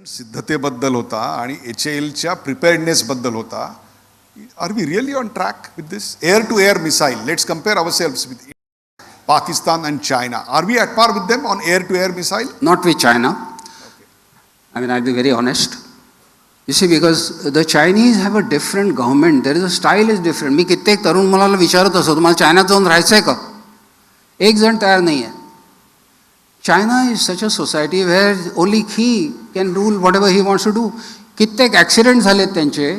सिद्धतेबद्दल होता आणि HALच्या प्रिपेअर्डनेसबद्दल होता. Are we really on track with this air to air missile? Let's compare ourselves with Pakistan and China. Are we at par with them on air to air missile? Not with China. I mean, I'll be very honest. You see, because the Chinese have a different government. There is a style is different. मी कित्येक तरुण मुलाला विचारत असतो, तुम्हाला चायनात जाऊन राहायचं आहे का? एक जण तयार नाही आहे. China is such a society where only he can rule whatever he wants to do. कित्येक ॲक्सिडेंट झालेत त्यांचे.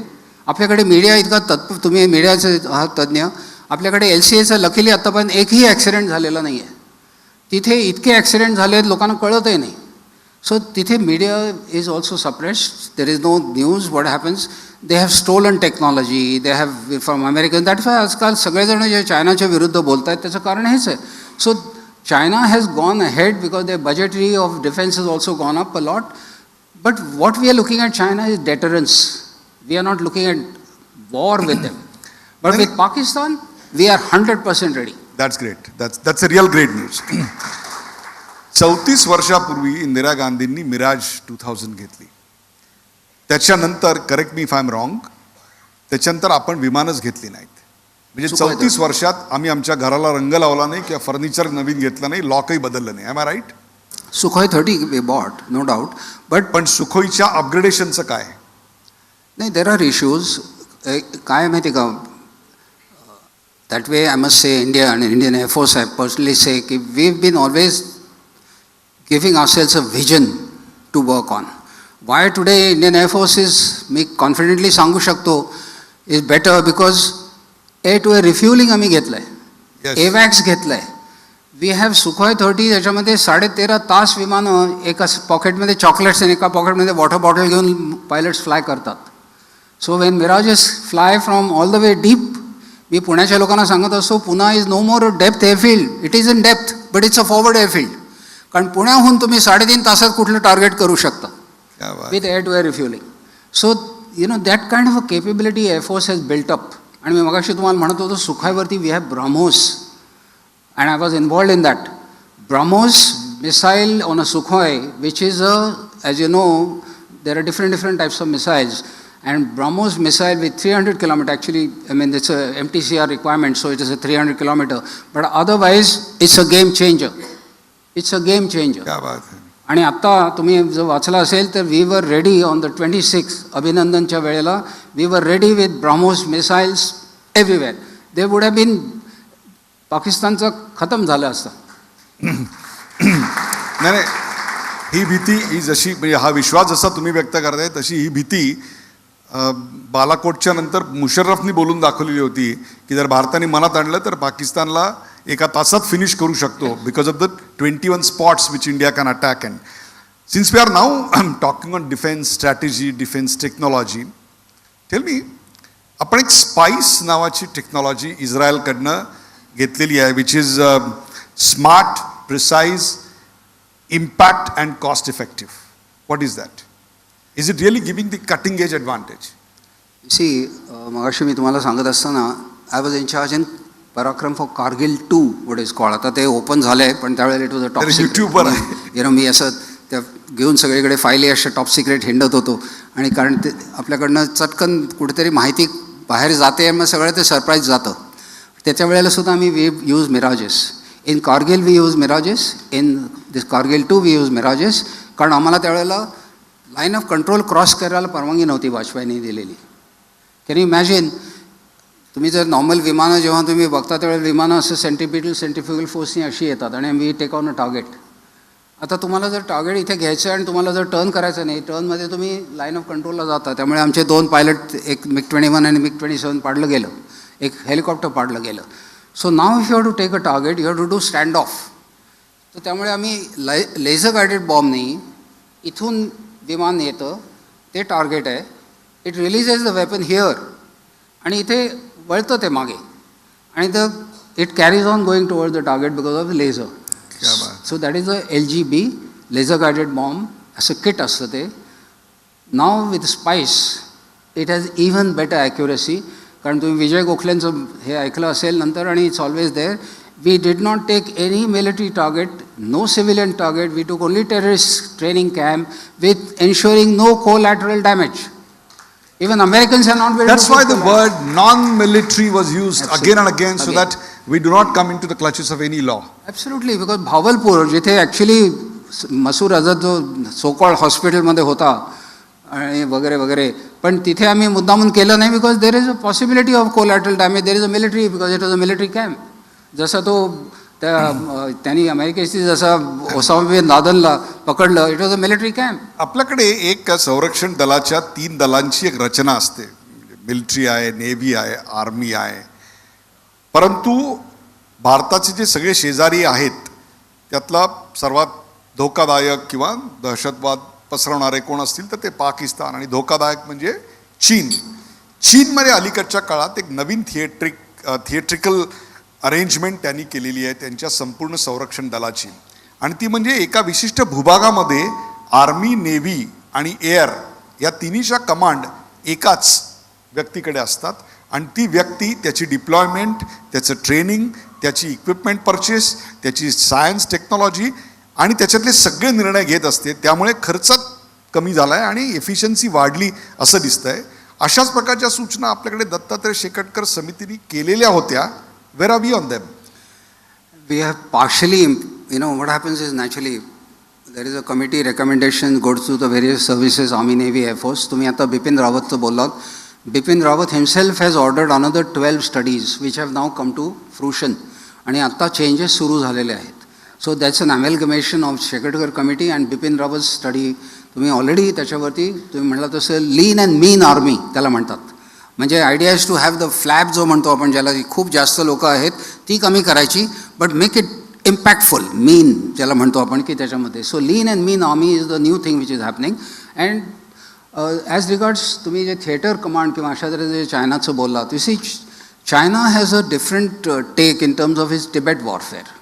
आपल्याकडे मीडिया इतका तुम्ही मीडियाचे आहात तज्ज्ञ. आपल्याकडे LCAचा लकीली आत्तापर्यंत एकही ॲक्सिडेंट झालेला नाही आहे. तिथे इतके ॲक्सिडेंट झाले आहेत लोकांना कळतही नाही. सो तिथे media is also suppressed. There is no news. What happens, they have stolen technology, they have from American. That why आजकाल सगळेजण जे चायनाच्या विरुद्ध बोलत आहेत त्याचं कारण हेच आहे. So China has gone ahead because their budgetary of defense has also gone up a lot. But what we are looking at China is deterrence. We are not looking at war with them. But with Pakistan, we are 100% ready. That's great. That's a real great news. 34 वर्षापूर्वी इंदिरा गांधींनी मिराज 2000 घेतली. त्याच्यानंतर, correct me if I am wrong, त्याच्यानंतर आपण विमानच घेतली नाहीत. म्हणजे 34 वर्षात आम्ही आमच्या घराला रंग लावला नाही किंवा फर्निचर नवीन घेतलं नाही, लॉकही बदललं नाही. Am I right? Sukhoi 30 we bought, no doubt. पण सुखोईच्या अपग्रेडेशनचं काय? नाही, there are issues. काय माहिती का, that way I must say India and Indian Air Force, I personally say कि we've been always giving ourselves a vision to work on. Why today Indian Air Force is, me confidently सांगू शकतो, is better because air to air refueling आम्ही घेतलंय. AWACS घेतलंय. We have Sukhoi 30. त्याच्यामध्ये 13.5 तास विमानं एका पॉकेटमध्ये चॉकलेट्स आणि एका पॉकेटमध्ये वॉटर बॉटल घेऊन पायलट्स फ्लाय करतात. So when Mirages fly from all the way deep, मी पुण्याच्या लोकांना सांगत असतो, Poona is no more depth airfield. It is in depth but it's a forward airfield. कारण पुण्याहून तुम्ही 3.5 तासात कुठलं टार्गेट करू शकता with air to air refuelling. So that kind of a capability air force has built up. आणि मी मगाशी तुम्हाला म्हणत होतो, सुखायवरती we have BrahMos. And I was involved in that. BrahMos missile on a Sukhoi, which is as you know, there are different types of missiles. And BrahMos missile with 300 kilometer, actually, I mean, it's a MTCR requirement, so it is a 300 kilometer. But otherwise, it's a game changer. It's a game changer. क्या बात है. आणि आत्ता तुम्ही जर वाचला असेल तर we were ready on the 26th अभिनंदनच्या वेळेला. We were ready with BrahMos missiles everywhere. They would have been, पाकिस्तानचं खतम झालं असतं. नाही, ही भीती ही जशी, म्हणजे हा विश्वास जसा तुम्ही व्यक्त करताय तशी ही भीती बालाकोटच्या नंतर मुशर्रफनी बोलून दाखवलेली होती की जर भारताने मनात आणलं तर पाकिस्तानला एका तासात फिनिश करू शकतो because of the 21 spots which India can attack. And since we are now talking on defence strategy, defence technology, tell me, आपण एक स्पाइस नावाची टेक्नॉलॉजी इस्रायलकडनं घेतलेली आहे, which is smart, precise, impact and cost effective. What is that? Is it really giving the cutting edge advantage? See, मगाशी मी तुम्हाला सांगत असताना, I was in charge in Parakram for Kargil 2 what is called. आता ते ओपन झालं आहे, पण त्यावेळेला इट वॉज अ टॉप युट्यूबवर आहे. मी असं त्या घेऊन सगळीकडे फायली अशा टॉप सिक्रेट हिंडत होतो. आणि कारण ते आपल्याकडनं चटकन कुठेतरी माहिती बाहेर जाते, मग सगळं ते सरप्राईज जातं. त्याच्या वेळेला सुद्धा आम्ही we use Mirages. In Kargil we use Mirages. In this Kargil 2 we use Mirages. कारण आम्हाला त्यावेळेला लाईन ऑफ कंट्रोल क्रॉस करायला परवानगी नव्हती वाजपेयींनी दिलेली. कॅन यू इमॅजिन, तुम्ही जर नॉर्मल विमानं जेव्हा तुम्ही बघता त्यावेळेला विमानं असं सेंट्रिफ्युगल फोर्सनी अशी येतात आणि we take on a target. आता तुम्हाला जर टार्गेट इथे घ्यायचं आहे आणि तुम्हाला जर टर्न करायचं नाही, टर्नमध्ये तुम्ही लाईन ऑफ कंट्रोलला जाता. त्यामुळे आमचे 2 पायलट, एक MiG-21 आणि MiG-27 पाडलं गेलं, एक हेलिकॉप्टर पाडलं गेलं. So now if you have to take a target, you have to do stand off. तर त्यामुळे आम्ही लेझर गायडेड बॉम्बनी, इथून विमान येतं, ते टार्गेट आहे, it releases the weapon here, आणि इथे वळतं ते मागे, आणि it carries on going toward the target because of the laser. So that is a LGB laser guided bomb. असं किट असतं ते. Now with spice it has even better accuracy. कारण तुम्ही विजय गोखलेंचं हे ऐकलं असेल नंतर, आणि it's always there. We did not take any military target, no civilian target. We took only terrorist training camp with ensuring no collateral damage. Even Americans are not very That's why the word non-military was used again and again, so that we do not come into the clutches of any law. Absolutely, because Bhavalpur, जिथे actually मसूर अझर जो so called हॉस्पिटलमध्ये होता आणि वगैरे वगैरे, पण तिथे आम्ही मुद्दामून केलं नाही, because there is a possibility of collateral damage, there is a military, because it was a military camp. जसं तो त्यांनी अमेरिकेची जसं ओसामा बिन लादेनला पकडलं, it was a military camp. आपल्याकडे एक संरक्षण दलाच्या 3 दलांची एक रचना असते. मिलिटरी आहे, नेव्ही आहे, आर्मी आहे. परंतु भारताचे जे सगळे शेजारी आहेत त्यातला सर्वात धोकादायक किंवा दहशतवाद पसरवणारे कोण असतील तर ते पाकिस्तान, आणि धोकादायक म्हणजे चीन. चीनमध्ये अलीकडच्या काळात एक नवीन थिएट्रिकल अरेंजमेंट त्यांनी केलेली आहे त्यांच्या संपूर्ण संरक्षण दलाची, आणि ती म्हणजे एका विशिष्ट भूभागामध्ये आर्मी, नेव्ही आणि एअर या तिन्हीच्या कमांड एकाच व्यक्तीकडे असतात, आणि ती व्यक्ती त्याची डिप्लॉयमेंट, त्याचं ट्रेनिंग, त्याची इक्विपमेंट परचेस, त्याची सायन्स टेक्नॉलॉजी आणि त्याच्यातले सगळे निर्णय घेत असते. त्यामुळे खर्च कमी झाला आहे आणि एफिशियन्सी वाढली असं दिसतंय. अशाच प्रकारच्या सूचना आपल्याकडे दत्तात्रय शेकटकर समितीने केलेल्या होत्या. Where are we on them? We have partially, what happens is naturally, there is a committee recommendation goes to the various services, Army, Navy, Air Force. तुम्ही आता बिपिन रावतचं बोललात. Bipin Rawat himself has ordered another 12 studies which have now come to fruition. आणि आता changes सुरू झालेले आहेत. So that's an amalgamation of Shekhar committee and Bipin Rawat's study. तुम्ही already त्याच्यावरती तुम्ही म्हटलं तसं लीन अँड मीन आर्मी त्याला म्हणतात. म्हणजे idea is to have the flap जो म्हणतो आपण, ज्याला खूप जास्त लोक आहेत ती कमी करायची, बट मेक इट इम्पॅक्टफुल, मीन ज्याला म्हणतो आपण की त्याच्यामध्ये. So lean and mean army is the new thing which is happening. And as regards तुम्ही जे थिएटर कमांड किंवा अशा तऱ्हेचं जे चायनाचं बोललात, you see China has a different take in terms of his Tibet warfare.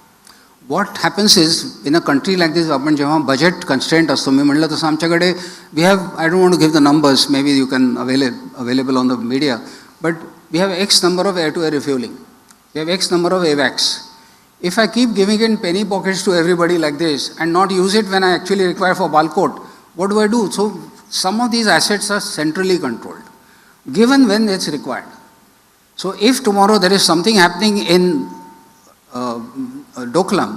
What happens is, in a country like this, आपण जेव्हा budget constraint असतो, मी म्हटलं तसं आमच्याकडे we have, I don't want to give the numbers, maybe you can available on the media, but we have X number of air-to-air refueling, we have X number of AVACs. If I keep giving in penny pockets to everybody like this and not use it when I actually require for Balkot, what do? So some of these assets are centrally controlled, given when it's required. So if tomorrow there is something happening in Doklam,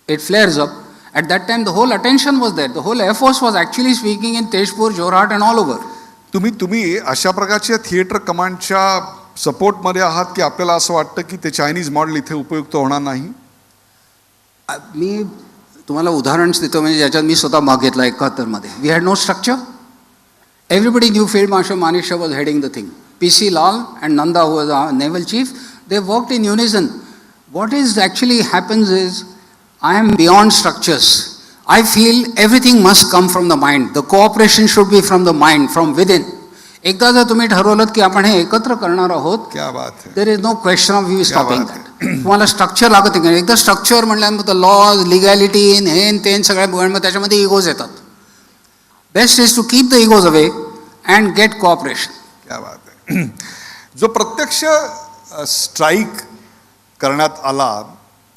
it flares up. At that time, the whole attention was there. The whole Air Force was actually speaking in Tezpur, Jorhat and all over. तुम्ही अशा प्रकारच्या theatre कमांडच्या सपोर्टमध्ये आहात की आपल्याला असं वाटतं की ते चायनीज मॉडेल इथे उपयुक्त होणार नाही? मी तुम्हाला उदाहरण देतो, म्हणजे ज्याच्यात मी स्वतः भाग घेतला 71 मध्ये. We had no structure. Everybody new field marshal Manekshaw was heading the thing. PC Lal and Nanda, who was our naval chief, they worked in unison. What is actually happens is, I am beyond structures. I feel everything must come from the mind. The cooperation should be from the mind, from within. एकदा जर तुम्ही ठरवलं की आपण हे एकत्र करणार आहोत, क्या बात है, there is no question of you stopping that. तुम्हाला स्ट्रक्चर लागत नाही. एकदा स्ट्रक्चर म्हटल्यानंतर लॉज, लिगॅलिटी, हेन तेन सगळ्या मग त्याच्यामध्ये इगोज येतात. Best is to keep the egos away and get cooperation. क्या बात है. जो प्रत्यक्ष स्ट्राईक करण्यात आला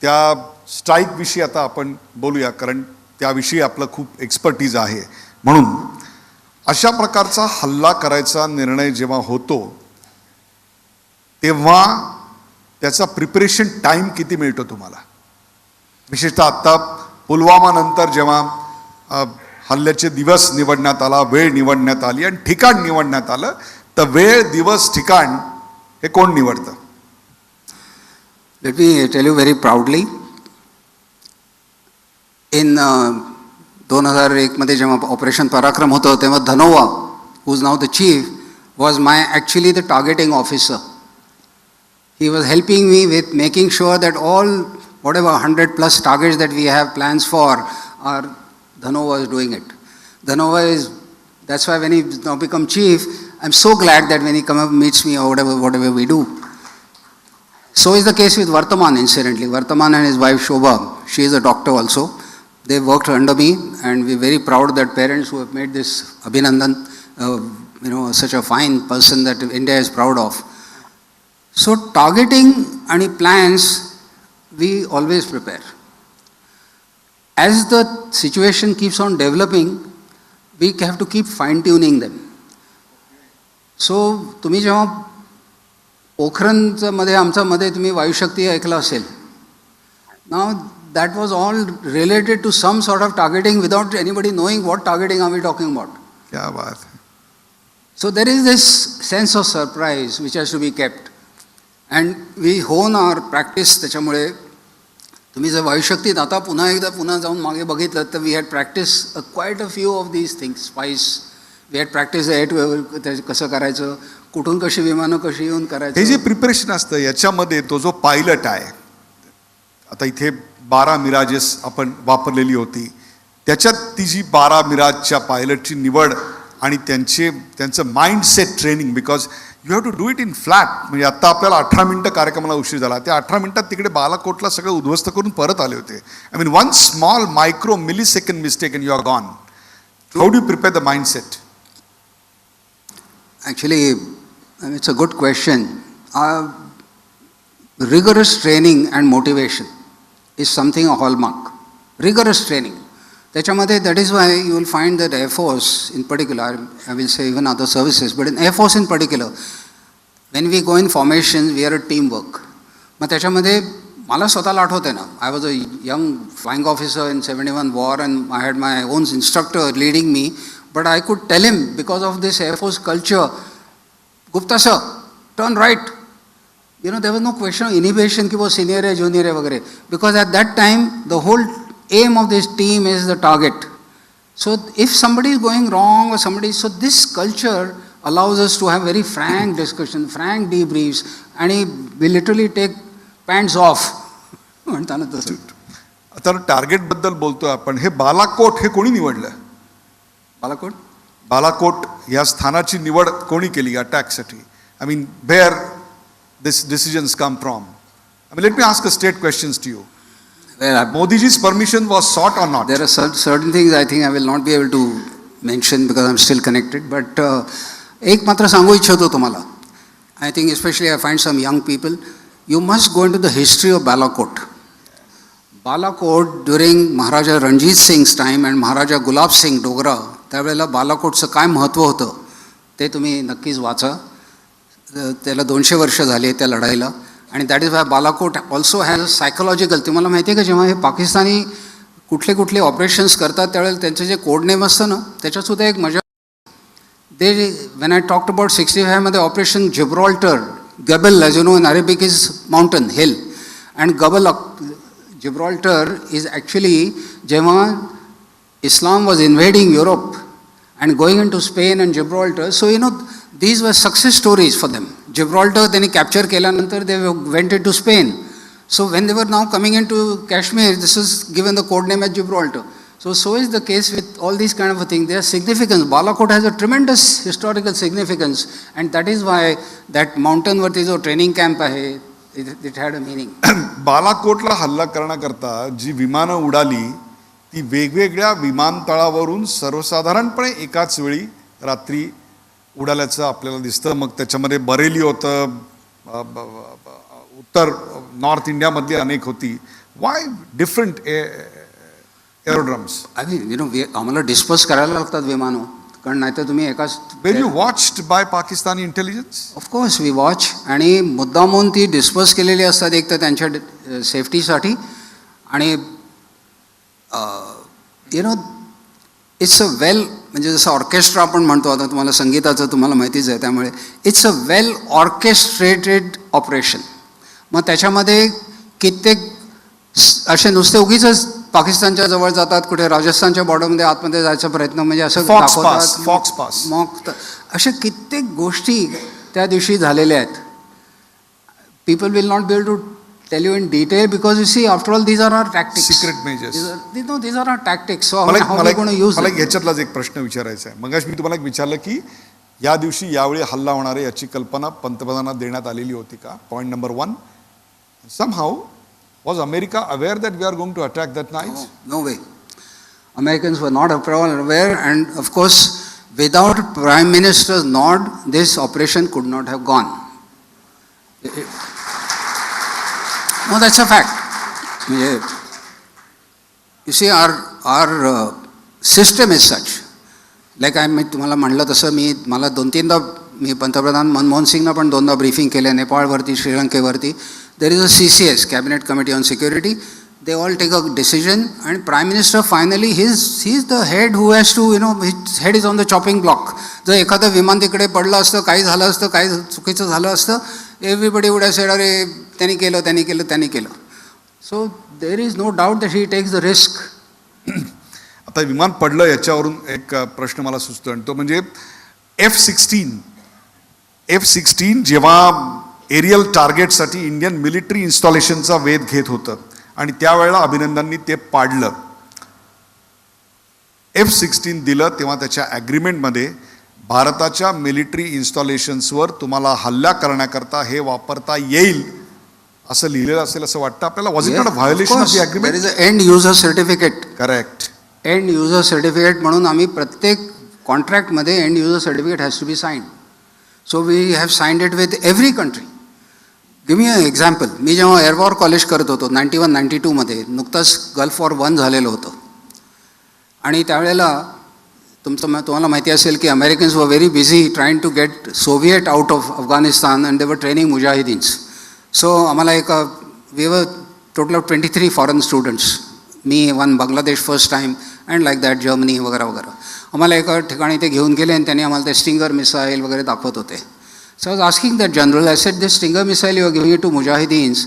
त्या स्ट्राईकविषयी आता आपण बोलूया, कारण त्याविषयी आपलं खूप एक्सपर्टीज आहे. म्हणून अशा प्रकारचा हल्ला करायचा निर्णय जेव्हा होतो तेव्हा त्याचा प्रिपरेशन टाईम किती मिळतो तुम्हाला? विशेषतः आत्ता पुलवामा नंतर जेव्हा हल्ल्याचे दिवस निवडण्यात आला, वेळ निवडण्यात आली आणि ठिकाण निवडण्यात आलं, तर वेळ, दिवस, ठिकाण हे कोण निवडतं? Let me tell you very proudly, in 2001 मध्ये जेव्हा ऑपरेशन पराक्रम होतं तेव्हा Dhanoa, who is now the chief, was actually the targeting officer. He was helping me with making sure that all whatever 100+ targets that we have plans for, Dhanova is doing it. Dhanova is, that's why when he now become chief, I'm so glad that when he come up meets me or whatever we do. So is the case with Vartaman, incidentally. Vartaman and his wife Shobha, she is a doctor also. They worked under me, and we're very proud that parents who have made this Abhinandan, such a fine person that India is proud of. So targeting and plans we always prepare. As the situation keeps on developing, we have to keep fine-tuning them. So, तुम्ही जेव्हा पोखरणच्या मध्ये आमच्या मध्ये तुम्ही वायुशक्ती ऐकलं असेल. Now, that was all related to some sort of targeting without anybody knowing what targeting are we talking about. क्या बात है. So there is this sense of surprise which has to be kept. And we hone our practice त्याच्यामुळे तुम्ही जर वायुशक्तीत आता पुन्हा जाऊन मागे बघितलं तर we had practiced quite a few of these things. Spice, we had practiced कसं करायचं, कुठून कशी विमानं कशी येऊन हे जे करायचं. प्रिपरेशन असतं याच्यामध्ये तो जो पायलट आहे, आता इथे 12 मिराजेस आपण वापरलेली होती, त्याच्यात ती जी 12 मिराजच्या पायलटची निवड आणि त्यांचं mindset training, because you have to do it in flat. म्हणजे आता आपल्याला 18 मिनिटं कार्यक्रमाला उशीर झाला, त्या 18 मिनिटात तिकडे बालाकोटला सगळं उद्ध्वस्त करून परत आले होते. I mean one small micro millisecond mistake and you are gone. How do prepare the mindset? Actually, it's a good question. Rigorous training and motivation is something a hallmark. Rigorous training. त्याच्यामध्ये that is why you will find that Air Force in particular, I will say even other services, but in Air Force in particular, when we go in formation, we are a teamwork. मग त्याच्यामध्ये मला स्वतःला आठवते ना, I was a young flying officer in 71 war and I had my own instructor leading me, but I could tell him because of this Air Force culture, Gupta sir, turn right. You know, there was no question of inhibition कि वो senior है, junior है वगैरह. Because at that time, the whole aim of this team is the target. So if somebody is going wrong or so this culture allows us to have very frank discussion, frank debriefs, and we literally take pants off. म्हणताना तसं. आता target बद्दल बोलतोय आपण, हे बालाकोट हे कोणी निवडलं? बालाकोट? बालाकोट या स्थानाची निवड कोणी केली अटॅकसाठी? I mean where this decisions come from? I mean, let me ask a straight questions to you. Well, Modiji's permission was sought or not? there are certain things I think I will not be able to mention because I'm still connected. But एक मात्र सांगू इच्छितो तुम्हाला. I think especially I find some young people, you must go into the history of Balakot. Balakot during Maharaja Ranjit Singh's time and Maharaja Gulab Singh Dogra, त्यावेळेला बालाकोटचं काय महत्त्व होतं ते तुम्ही नक्कीच वाचा. त्याला 200 वर्ष झाले त्या लढाईला. आणि that is why Balakot also has a psychological. तुम्हाला माहिती आहे का, जेव्हा हे पाकिस्तानी कुठले ऑपरेशन्स करतात त्यावेळेला त्यांचे जे कोड नेम असतं ना, त्याच्यातसुद्धा एक मजा. They when I talked about 65 मध्ये ऑपरेशन जिब्रॉल्टर, गबल, as you know in Arabic is mountain hill, and गबल जिब्रॉल्टर इज ॲक्च्युली जेव्हा Islam was invading Europe and going into Spain and Gibraltar. So, you know, these were success stories for them. Gibraltar, then he captured केल्यानंतर they went into Spain. So, when they were now coming into Kashmir, this was given the code name as Gibraltar. So is the case with all these kind of things. Their significance. Balakot has a tremendous historical significance, and that is why that mountain वरती जो training camp आहे, it had a meaning. बालाकोटला हल्ला करण्याकरता जी विमानं उडाली ती वेगवेगळ्या विमानतळावरून सर्वसाधारणपणे एकाच वेळी रात्री उडाल्याचं आपल्याला दिसतं. मग त्याच्यामध्ये बरेली होतं, उत्तर नॉर्थ इंडियामधली अनेक होती. Why different aerodromes? I mean, you know, आम्हाला डिस्पर्स करायला लागतात विमानं, कारण नाहीतर तुम्ही एकाच. Were you watched by Pakistani intelligence? Of course we watch, आणि मुद्दामून ती डिस्पर्स केलेली असतात, एक तर त्यांच्या सेफ्टीसाठी, आणि you know it's a well, म्हणजे जसं ऑर्केस्ट्रा आपण म्हणतो, आता तुम्हाला संगीताचं तुम्हाला माहितीच आहे, त्यामुळे it's a well orchestrated operation. मग त्याच्यामध्ये कित्येक असे नुसते उगीच पाकिस्तानच्या जवळ जातात, कुठे राजस्थानच्या बॉर्डरमध्ये आतमध्ये जायचा प्रयत्न, म्हणजे असं दाखवतात, फॉक्स पास, मग अशा कित्येक गोष्टी त्या दिवशी झालेल्या आहेत. People will not be able to tell you in detail because you see, after all, these are our tactics. Secret measures. These are our tactics. So how are we going to use them? मला ह्याच्यातलाच एक प्रश्न विचारायचा आहे. मगाशी मी तुम्हाला एक विचारलं की या दिवशी यावेळी हल्ला होणार आहे याची कल्पना पंतप्रधानांना देण्यात आलेली होती का? Point number 1. Somehow was America aware that we are going to attack that night? No way. Americans were not aware, and of course, without Prime Minister's nod, this operation could not have gone. No, that's a fact. म्हणजे you see our system is such like मी तुम्हाला म्हणलं तसं मला 2-3दा मी पंतप्रधान मनमोहन सिंगना पण 2दा briefing केले नेपाळवरती, श्रीलंकेवरती. There is a CCS, cabinet committee on security. They all take a decision and Prime Minister finally he's the head who has to, his head is on the chopping block. जर एखादं विमान तिकडे पडलं असतं, काही झालं असतं, काही चुकीचं झालं असतं, everybody would have said, अरे त्यांनी केलं. So there is no doubt that he takes the risk. आता विमान पडलं याच्यावरून एक प्रश्न मला सुचतो आणि तो म्हणजे F-16 जेव्हा एरियल टार्गेटसाठी इंडियन मिलिटरी इन्स्टॉलेशनचा वेध घेत होतं आणि त्यावेळेला अभिनंदननी ते पाडलं. F-16 दिलं तेव्हा त्याच्या ॲग्रीमेंटमध्ये भारताच्या मिलिटरी इन्स्टॉलेशन्सवर तुम्हाला हल्ला करण्याकरता हे वापरता येईल असं लिहिलेलं असेल असं वाटतं आपल्याला. Was it not a violation of the agreement? There is a end user certificate. Correct. End user certificate म्हणून आम्ही प्रत्येक कॉन्ट्रॅक्टमध्ये end user certificate has to be signed. So we have signed it with every country. Give me a example. मी जेव्हा air war college करत होतो 91-92 मध्ये, नुकतंच गल्फ वॉर 1 झालेलं होतं आणि त्यावेळेला तुम्हाला माहिती असेल की Americans were very busy trying to get Soviet out of Afghanistan and they were training mujahideens. So आम्हाला we were total of 23 foreign students. मी one Bangladesh first time and like that Germany वगैरे वगैरे. आम्हाला एका ठिकाणी ते घेऊन गेले आणि त्यांनी आम्हाला ते स्टिंगर मिसाईल वगैरे दाखवत होते. So I was asking that general, I said, this Stinger missile you are giving it to Mujahideens,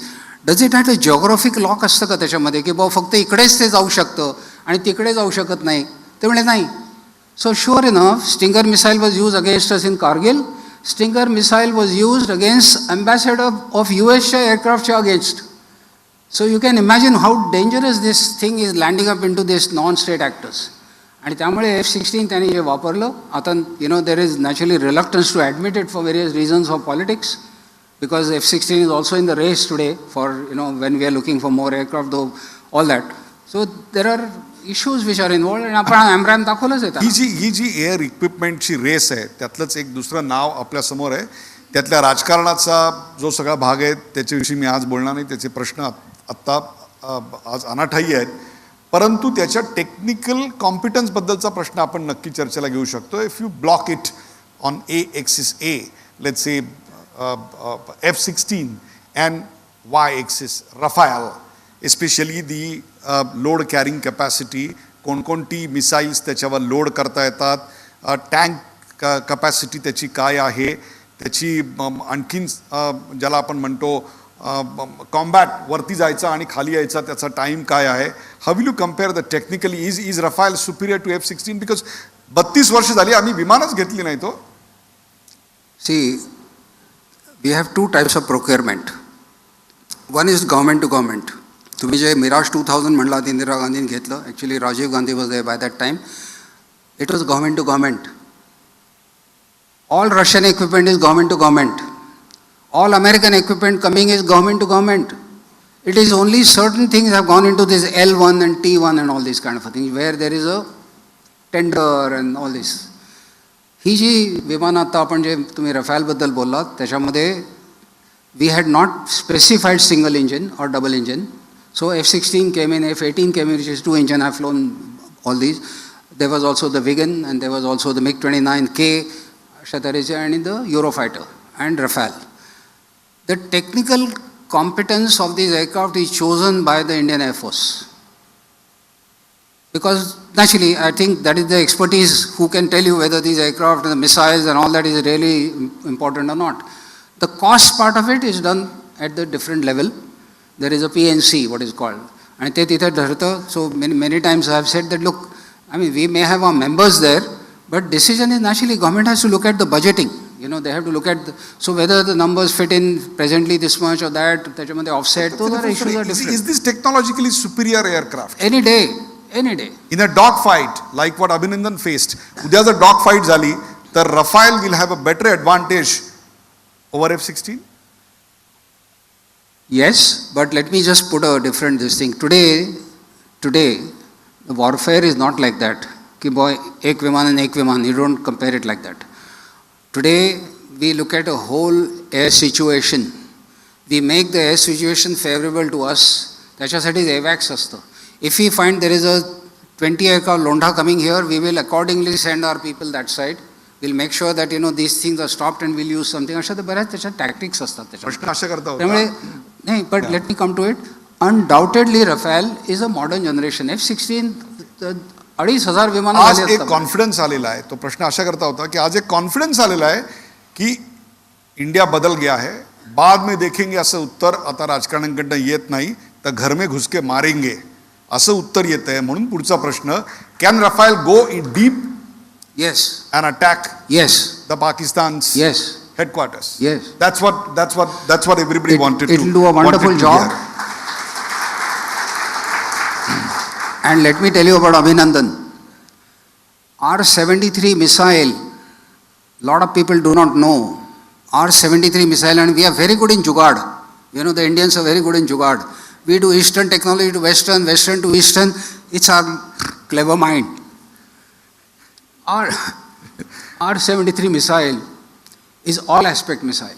does it have a geographic lock असतं का त्याच्यामध्ये की बाबा फक्त इकडेच ते जाऊ शकतं आणि तिकडे जाऊ शकत नाही? ते म्हणे नाही. So sure enough, Stinger missile was used against us in Kargil. Stinger missile was used against ambassador of USच्या aircraftच्या against. So you can imagine how dangerous this thing is landing up into these non-state actors. आणि त्यामुळे F-16 त्यांनी जे वापरलं, आता there is naturally reluctance to admit it for various reasons of politics, because F-16 is also in the race today for when we are looking for more aircraft though all that. So there are issues which are involved आणि आपण AMRAAM दाखवलंच आहे. ही जी air इक्विपमेंटची race आहे त्यातलंच एक दुसरं नाव आपल्यासमोर आहे. त्यातल्या राजकारणाचा जो सगळा भाग आहे त्याच्याविषयी मी आज बोलणार नाही. त्याचे प्रश्न आत्ता आज अनाठायी आहेत, परंतु त्याच्या टेक्निकल कॉम्पिटन्सबद्दलचा प्रश्न आपण नक्की चर्चेला घेऊ शकतो. If you block it on axis A, let's say F-16 and axis Raphael, especially the load carrying capacity, कोणकोणती मिसाईल्स त्याच्यावर लोड करता येतात, टँक कपॅसिटी त्याची काय आहे, त्याची आणखीन ज्याला आपण म्हणतो कॉम्बॅट वरती जायचा आणि खाली यायचा त्याचा टाईम काय आहे. How will you compare the technically? Is Rafale superior to F-16? Because 32 वर्ष झाली आम्ही विमानच घेतली नाही. तो see we have 2 types of procurement. One is government to government. तुम्ही जे मिराज 2000 म्हणलात, इंदिरा गांधीने घेतलं. Actually Rajiv Gandhi was there by that time. It was government to government. All Russian equipment is government to government. All American equipment coming is government to government. It is only certain things have gone into this L1 and T1 and all these kind of things where there is a tender and all this. ही जी विमान आता आपण जे तुम्ही रफालबद्दल बोललात त्याच्यामध्ये we had not specified single engine or double engine. So F-16 came in, F-18 came in, which is 2 engine. I've flown all these. There was also the Viggen and there was also the MiG-29K, अशा तऱ्हेचे, आणि the Eurofighter and Rafale. The technical competence of these aircraft is chosen by the Indian Air Force. Because naturally, I think that is the expertise who can tell you whether these aircraft and the missiles and all that is really important or not. The cost part of it is done at the different level. There is a PNC, what is called. And ते तिथे ठरतं. So many times I have said that, look, I mean, we may have our members there, but decision is naturally government has to look at the budgeting. They have to look at so whether the numbers fit in presently this much or that, त्याच्यामध्ये offset, those are issues are different. Is this technologically superior aircraft? Any day. In a dog fight, like what Abhinandan faced, उद्या जर dog fight झाली तर Rafale will have a better advantage over F-16? Yes, but let me just put a different this thing. Today, the warfare is not like that. कि boy, एक विमान and एक विमान. You don't compare it like that. Today, we look at a whole air situation. We make the air situation favorable to us. त्याच्यासाठी एवॅक्स असतं. If we find there is a 20 aircraft लोंढा coming here, we will accordingly send our people that side. Will make sure that these things are stopped and will use something. अशा तर बऱ्याच त्याच्या tactics असतात त्याच्या. प्रश्न अशा करता त्यामुळे होता नाही, but let me come to it. Undoubtedly Rafale is a modern generation. F-16 2,500 विमानं आज झाली एक आता. कॉन्फिडन्स आलेला आहे. तो प्रश्न अशा करता होता की आज एक कॉन्फिडन्स आलेला आहे की इंडिया बदल गया है, बाद में देखेंगे असं उत्तर आता राजकारण्यांकडनं येत नाही, तर घर में घुस के मारेंगे असं उत्तर येत आहे. म्हणून पुढचा प्रश्न, can Raphael go in deep Yes, and attack yes, the Pakistan yes. headquarters? Yes. That's what everybody wanted to. It will do a wanted wonderful to job. hear. And let me tell you about Abhinandan. R-73 missile, lot of people do not know. R-73 missile, and we are very good in Jugaad. The Indians are very good in Jugaad. We do Eastern technology to Western, Western to Eastern. It's our clever mind. R-73 missile is all aspect missile.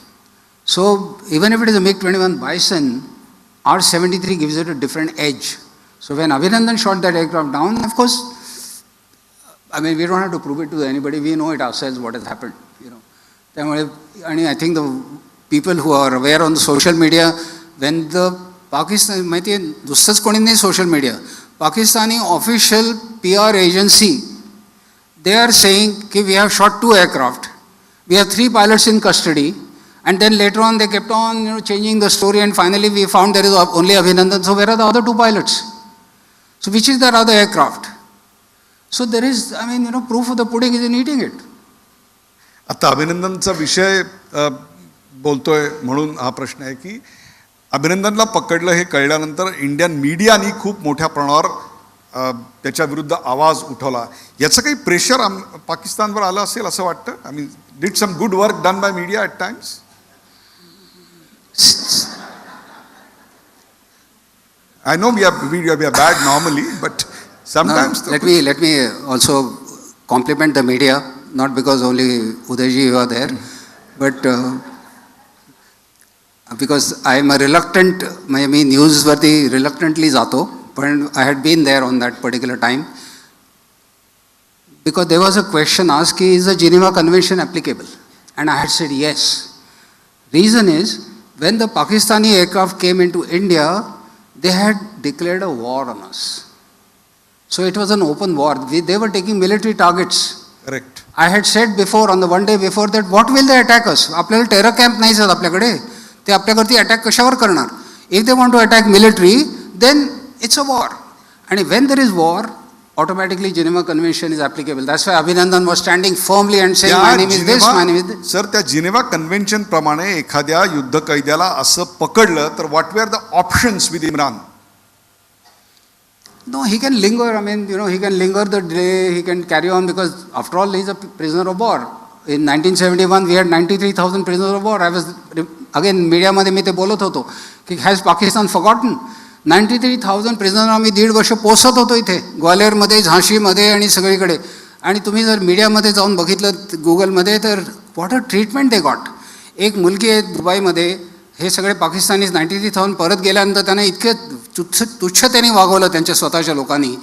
So even if it is a MiG-21 Bison, R-73 gives it a different edge. So when Abhinandan shot that aircraft down, of course, we don't have to prove it to anybody. We know it ourselves what has happened. And I think the people who are aware on the social media, when the Pakistan, दुसरंच कोणी नाही social media, Pakistani official PR agency, they are saying that we have shot 2 aircraft. We have 3 pilots in custody, and then later on they kept on changing the story, and finally we found there is only Abhinandan. So where are the other 2 pilots? So which is that other aircraft? So there is, proof of the pudding is in eating it. आता अभिनंदनचा विषय बोलतोय म्हणून हा प्रश्न आहे की अभिनंदनला पकडलं हे कळल्यानंतर इंडियन मीडियानी खूप मोठ्या प्रमाणावर त्याच्या विरुद्ध आवाज उठवला. याचं काही प्रेशर पाकिस्तानवर आलं असेल असं वाटतं? Did some good work done by media at times? I know we are bad normally, but sometimes. No, let me also compliment the media, not because only Udayji you are there, but because I am a reluctant, newsworthy reluctantly जातो, but I had been there on that particular time, because there was a question asked, is the Geneva Convention applicable? And I had said yes. Reason is, when the Pakistani aircraft came into India, they had declared a war on us. So it was an open war. They were taking military targets. Correct. I had said before, on the one day before, that what will they attack us? आपल्याला terror camp नाही आहेत आपल्याकडे. ते आपल्यावरती attack कशावर करणार? If they want to attack military, then it's a war. And when there is war, automatically Geneva Convention is applicable. That's why Abhinandan was standing firmly and saying, my name is this, my name is this. Sir, त्या Geneva convention प्रमाणे एखाद्या युद्ध कैद्याला असं पकडलं तर what were the options with Imran? No, he can linger. He can linger the delay. He can carry on because, after all, he is a prisoner of war. In 1971, we had 93,000 prisoners of war. I was, again, media मध्ये मी ते बोलत होतो की has Pakistan forgotten? 93,000 prisoner आम्ही 1.5 वर्ष पोसत होतो इथे ग्वालेरमध्ये, झाशीमध्ये आणि सगळीकडे. आणि तुम्ही जर मीडियामध्ये जाऊन बघितलं गुगलमध्ये तर what a treatment they got. एक मुलगी आहे दुबईमध्ये, हे सगळे पाकिस्तानीज 93,000 परत गेल्यानंतर त्यांना इतके तुच्छतेने वागवलं त्यांच्या स्वतःच्या लोकांनी.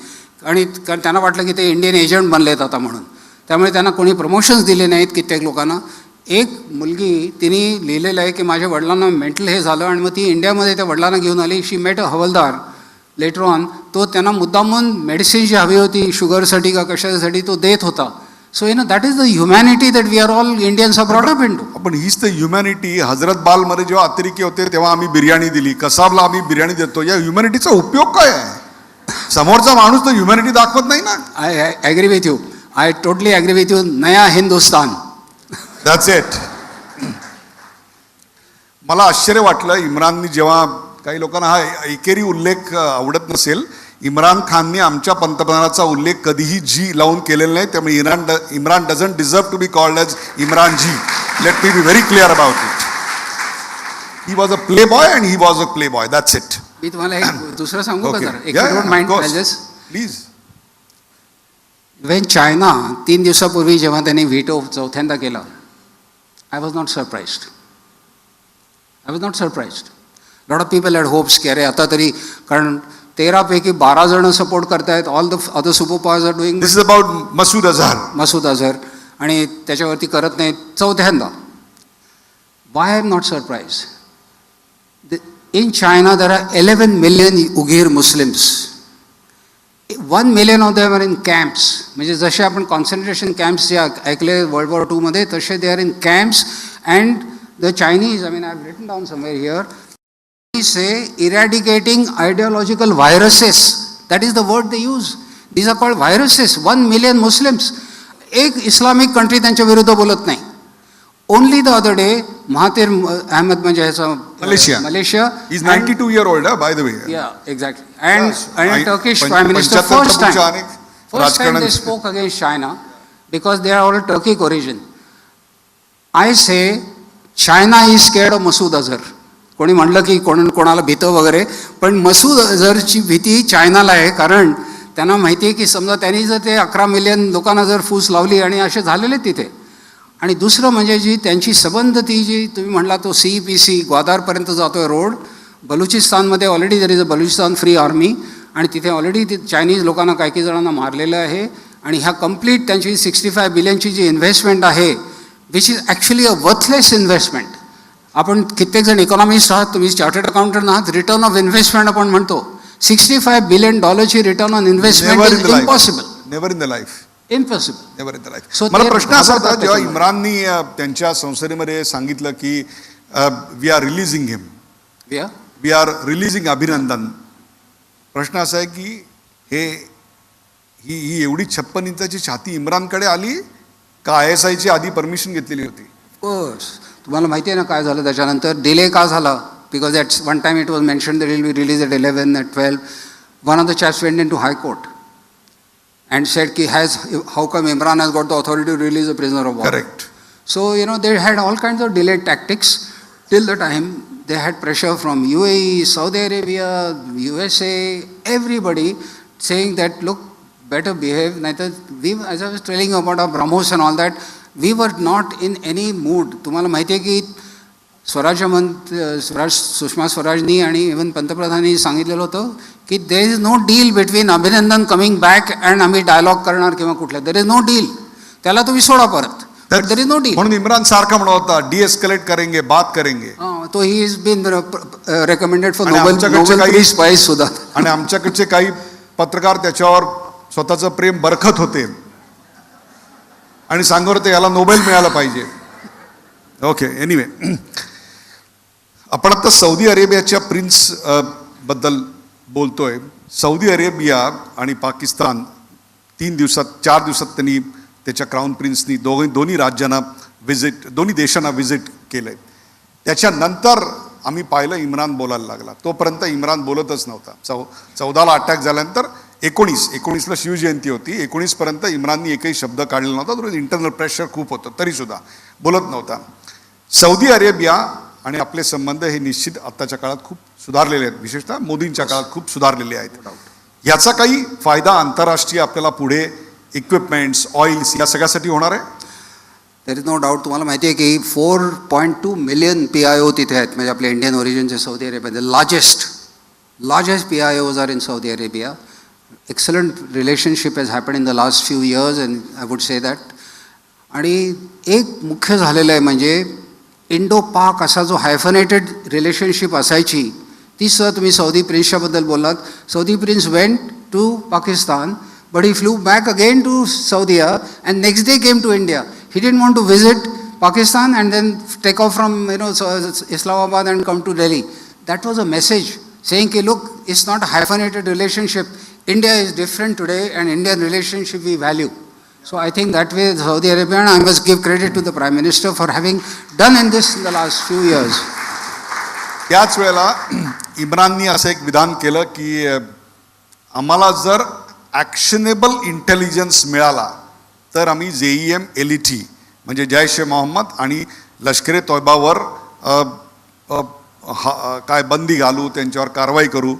आणि त्यांना वाटलं की ते इंडियन एजंट बनलेत आता म्हणून. त्यामुळे त्यांना कोणी प्रमोशन्स दिले नाहीत कित्येक लोकांना. एक मुलगी तिने लिहिलेलं आहे की माझ्या वडिलांना मेंटल हे झालं आणि मग ती इंडियामध्ये त्या वडिलांना घेऊन आली. She met a havildar later on. तो त्यांना मुद्दामून मेडिसिन जी हवी होती शुगरसाठी का कशासाठी तो देत होता. So that is the humanity that we are all Indians are brought up into. पण हीच द ह्युमॅनिटी. हजरत बालमध्ये जेव्हा अतिरेकी होते तेव्हा आम्ही बिर्याणी दिली, कसाबला आम्ही बिर्याणी देतो. या ह्युमॅनिटीचा उपयोग काय आहे? समोरचा माणूस तर ह्युमॅनिटी दाखवत नाही ना. I agree with you. I totally agree with you. नया हिंदुस्तान. That's it. मला आश्चर्य वाटलं इम्राननी जेव्हा, काही लोकांना हा एकेरी उल्लेख आवडत नसेल, इम्रान खानने आमच्या पंतप्रधानाचा उल्लेख कधीही जी लावून केलेला नाही. त्यामुळे Imran doesn't deserve to be called as Imran ji. Let me be very clear about it. He was a play boy and he was a play boy. That's it. मी तुम्हाला एक दुसरं सांगू का जरा? If you don't mind please. When China 3 दिवसापूर्वी जेव्हा त्यांनी व्हीटो चौथ्यांदा केला, I was not surprised. Lot of people had hopes की अरे आता तरी, कारण 13 पैकी 12 जण सपोर्ट करतायत, all the other super powers are doing this is about Masood Azhar. Masood Azhar, आणि त्याच्यावरती करत नाहीत चौथ्यांदा. Why I am not surprise. In China there are 11 million Uighur Muslims. 1 million of them are in camps. म्हणजे जसे आपण कॉन्सन्ट्रेशन कॅम्प्स जे ऐकले वर्ल्ड वॉर II मध्ये, तसे they are in camps. And the Chinese, I mean I have written down somewhere here, say eradicating ideological viruses. That is the word they use. These are called viruses. 1 million Muslims. एक Islamic country त्यांच्या विरुद्ध बोलत नाही. Only the other day Mahathir Ahmad म्हणजे Malaysia is 92 year old, by the way. Yeah, exactly. And Turkish Prime Minister first time they spoke against China because they are all Turkic origin. I say China is scared of Masood Azhar. कोणी म्हणलं की कोणाला भीतं वगैरे, पण मसूद अझहरची भीती चायनाला आहे. कारण त्यांना माहिती आहे की समजा त्यांनी जर ते 11 मिलियन लोकांना जर फूस लावली, आणि असे झालेले तिथे. आणि दुसरं म्हणजे जी त्यांची संबंध, ती जी तुम्ही म्हणला तो CPC ग्वादारपर्यंत जातोय रोड, बलुचिस्तानमध्ये already there is a Balochistan free army, आणि तिथे ऑलरेडी ते चायनीज लोकांना काही जणांना मारलेलं आहे. आणि ह्या कम्प्लीट त्यांची 65 बिलियनची जी इन्व्हेस्टमेंट आहे, which is actually a worthless investment. आपण कित्येक जण इकॉनॉमिस्ट आहात, तुम्ही चार्टर्ड अकाउंटंट आहात, रिटर्न ऑफ इन्व्हेस्टमेंट आपण म्हणतो. $65 billion return on investment is impossible. Never in the life. Impossible. Never in the life. मला प्रश्न असा होता, जेव्हा इम्राननी त्यांच्या संसदेमध्ये सांगितलं की we are releasing him, we are releasing Abhinandan. प्रश्न असा आहे की ही एवढी 56 इंचाची छाती इम्रानकडे आली का ISIची आधी परमिशन घेतलेली होती? तुम्हाला माहिती आहे ना काय झालं त्याच्यानंतर? डिले का झाला? Because at one time it was mention that will be release at 11, at 12. One of the chaps went into High Court and said ki how come Imran has got the authority to release a prisoner of war? Correct. So they had all kinds of delayed tactics till the time they had pressure from UAE, Saudi Arabia, USA, everybody saying that look, better behave. As I was telling you about our BrahMos and all that, we were not in any mood. तुम्हाला माहिती आहे की सुषमा स्वराजनी आणि even पंतप्रधानांनी सांगितलेलं होतं की there is no deal between Abhinandan coming back and आम्ही डायलॉग करणार किंवा कुठल्या. There is no deal. त्याला तुम्ही सोडा परत. There is no deal. म्हणून इम्रान सारखा म्हणत होता डिएस्केलेट करेंगे, बात करेंगे. तो he is been recommended for Nobel peace prize सुद्धा. आणि आमच्याकडचे काही पत्रकार त्याच्यावर स्वतःचं प्रेम बरखत होते आणि सांगत होते याला नोबेल मिळालं पाहिजे. ओके, एनिवे, आपण आता सौदी अरेबियाच्या प्रिन्स बद्दल बोलतोय. सौदी अरेबिया आणि पाकिस्तान 4 दिवसात त्यांनी त्याच्या क्राऊन प्रिन्सनी दोन्ही राज्यांना दोन्ही देशांना व्हिजिट केलंय. त्याच्यानंतर आम्ही पाहिलं इम्रान बोलायला लागला. तोपर्यंत इम्रान बोलतच नव्हता. 14ला अटॅक झाल्यानंतर 19ला शिवजयंती होती. 19 पर्यंत इम्राननी एकही शब्द काढलेला नव्हता. तो इंटरनल प्रेशर खूप होतं, तरीसुद्धा बोलत नव्हता. सौदी अरेबिया आणि आपले संबंध हे निश्चित आत्ताच्या काळात खूप सुधारलेले आहेत, विशेषतः मोदींच्या काळात खूप सुधारलेले आहेत. याचा काही फायदा आंतरराष्ट्रीय आपल्याला पुढे इक्विपमेंट्स, ऑइल्स या सगळ्यासाठी होणार आहे? There is no doubt. तुम्हाला माहिती आहे की 4.2 मिलियन PIO तिथे आहेत, म्हणजे आपले इंडियन ओरिजिनचे Saudi Arabia. Largest PIOs are in Saudi Arabia. Excellent relationship has happened in the last few years, and I would say that. आणि एक मुख्य झालेलं आहे म्हणजे इंडो पाक असा जो हायफनेटेड रिलेशनशिप असायची, ती सुद्धा तुम्ही सौदी प्रिन्सच्याबद्दल बोललात. Saudi prince went to Pakistan, but he flew back again to Saudia and next day came to India. He didn't want to visit Pakistan and then take off from Islamabad and come to Delhi. That was a message saying ki look, it's not a hyphenated relationship. India is different today, and Indian relationship we value. So I think that way Saudi Arabia, and I must give credit to the Prime Minister for having done in this in the last few years. त्याच वेळेला इम्राननी असं एक विधान केलं की आम्हाला जर actionable intelligence मिळाला तर आम्ही JEM LET म्हणजे जैश ए मोहम्मद आणि लष्कर ए तोयबावर काय बंदी घालू, त्यांच्यावर कारवाई करू.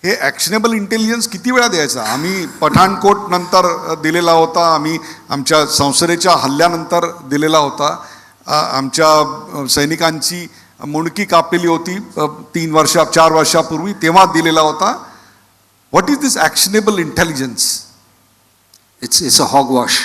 हे ॲक्शनेबल इंटेलिजन्स किती वेळा द्यायचा? आम्ही पठाणकोट नंतर दिलेला होता, आम्ही आमच्या संसदेच्या हल्ल्यानंतर दिलेला होता, आमच्या सैनिकांची मुंडकी कापलेली होती 4 वर्षापूर्वी, तेव्हा दिलेला होता. What is this actionable intelligence? It's a hogwash.